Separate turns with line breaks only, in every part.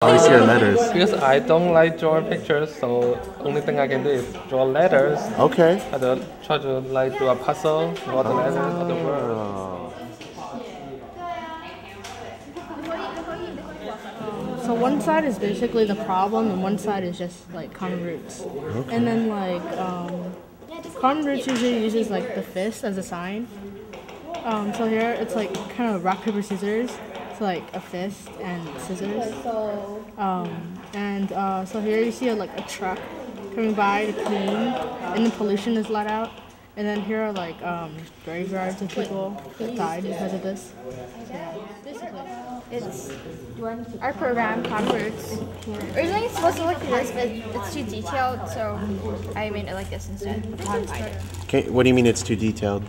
I see your letters.
Because I don't like drawing pictures, so only thing I can do is draw letters.
Okay.
I try to do a puzzle, draw the letters of the word.
So one side is basically the problem, and one side is just like common roots.
Okay.
And then common roots usually uses like the fist as a sign. So here it's like kind of rock paper scissors. So like a fist and scissors. So here you see like a truck coming by to clean, and the pollution is let out. And then here are like graveyards of people that died because of this. Yeah, basically.
It's our program, Converts. Originally it's supposed to look like this, but it's too detailed, so I made it like this instead.
Okay, what do you mean it's too detailed?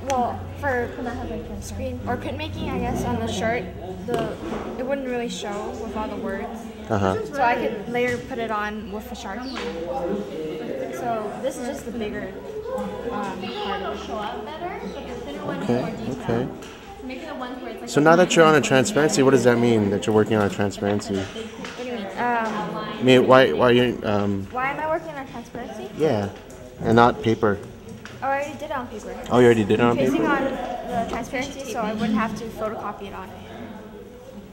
Well, for screen or printmaking, I guess on the shirt, it wouldn't really show with all the words. So I could later put it on with a Sharpie. So this is just the bigger part of it. Show up better, but the thinner one is more detailed.
Okay. So now that you're on a transparency, what does that mean that you're working on a transparency?
What do you mean?
I mean, why you
Why am I working on transparency?
Yeah, and not paper.
Oh, I already did it on paper.
Oh, you already did it on
Facing
paper?
on the transparency, so I wouldn't have to photocopy it on.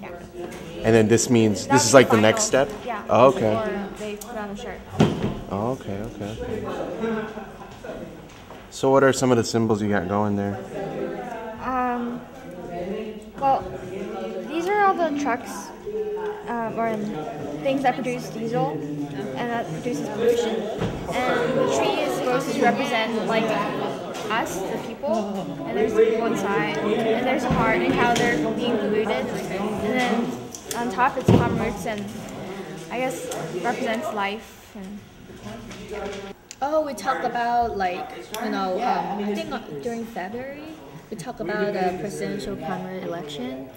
Yeah.
And then this means this is like the next step?
Yeah.
Oh, okay.
Or they put on the shirt.
Oh, okay. So what are some of the symbols you got going there?
Well, these are all the trucks or things that produce diesel and that produces pollution. And the tree is supposed to represent like us, the people. And there's one side, and there's a heart and how they're being polluted. And then on top it's commerce, and I guess represents life. And yeah.
Oh, we talked about I think during February we talked about the presidential primary election,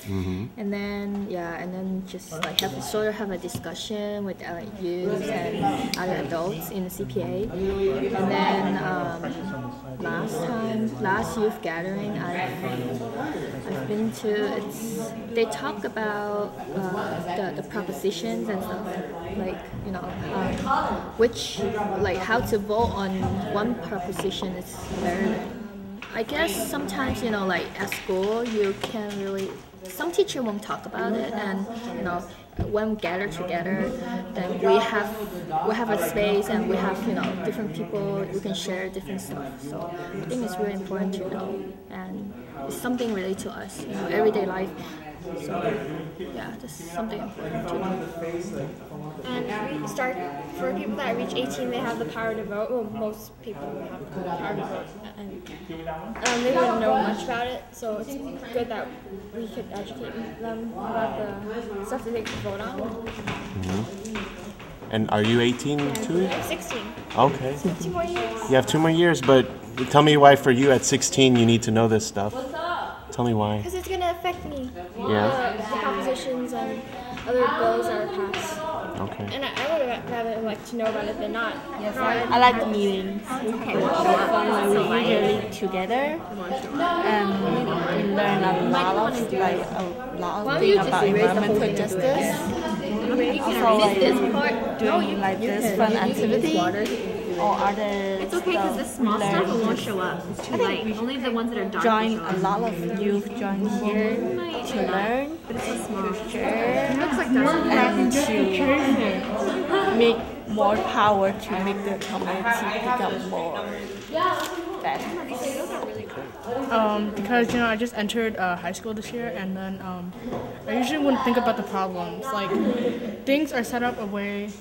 and then just like have a discussion with youth and other adults in the CPA, and then last youth gathering I've been to, they talk about the propositions and stuff, how to vote on one proposition is very. I guess sometimes at school you can't really. Some teacher won't talk about it, and when we gather together, then we have a space and we have different people. We can share different stuff. So I think it's really important to know, and it's something related to us, everyday life. So yeah, that's something important to know.
And we start for people that reach 18, they have the power to vote. Well, most people have the power to vote, and they wouldn't know much about it. So it's good that we could educate them about the stuff that they could vote on.
And are you 18 too?
I'm 16.
Okay.
2 more years.
You have 2 more years, but tell me why for you at 16 you need to know this stuff. Tell me why.
Because it's going to affect me.
Yeah.
The propositions and other bills that are passed.
Okay.
And I would rather like to know about it than not.
Yes, I like the meetings. Okay. We usually together, and we learn a lot of things about environmental justice. Also, doing this fun activity. Or other
it's okay because this small stuff won't show up. It's too light. Only the ones that are dark.
A lot of youth join here to learn,
but it's so small.
to share, and to make more power to make the community become more better. Because I just entered high school this year, and then I usually wouldn't think about the problems. Like things are set up a way.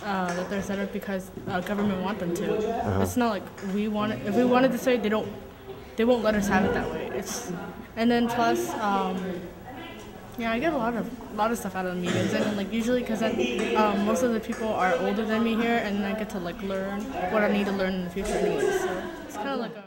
That they're set up because government want them to. It's not like we want it. If we wanted to say they won't let us have it that way. And then plus, I get a lot of stuff out of the meetings, and then usually because most of the people are older than me here, and then I get to learn what I need to learn in the future anyways. So it's kind of like a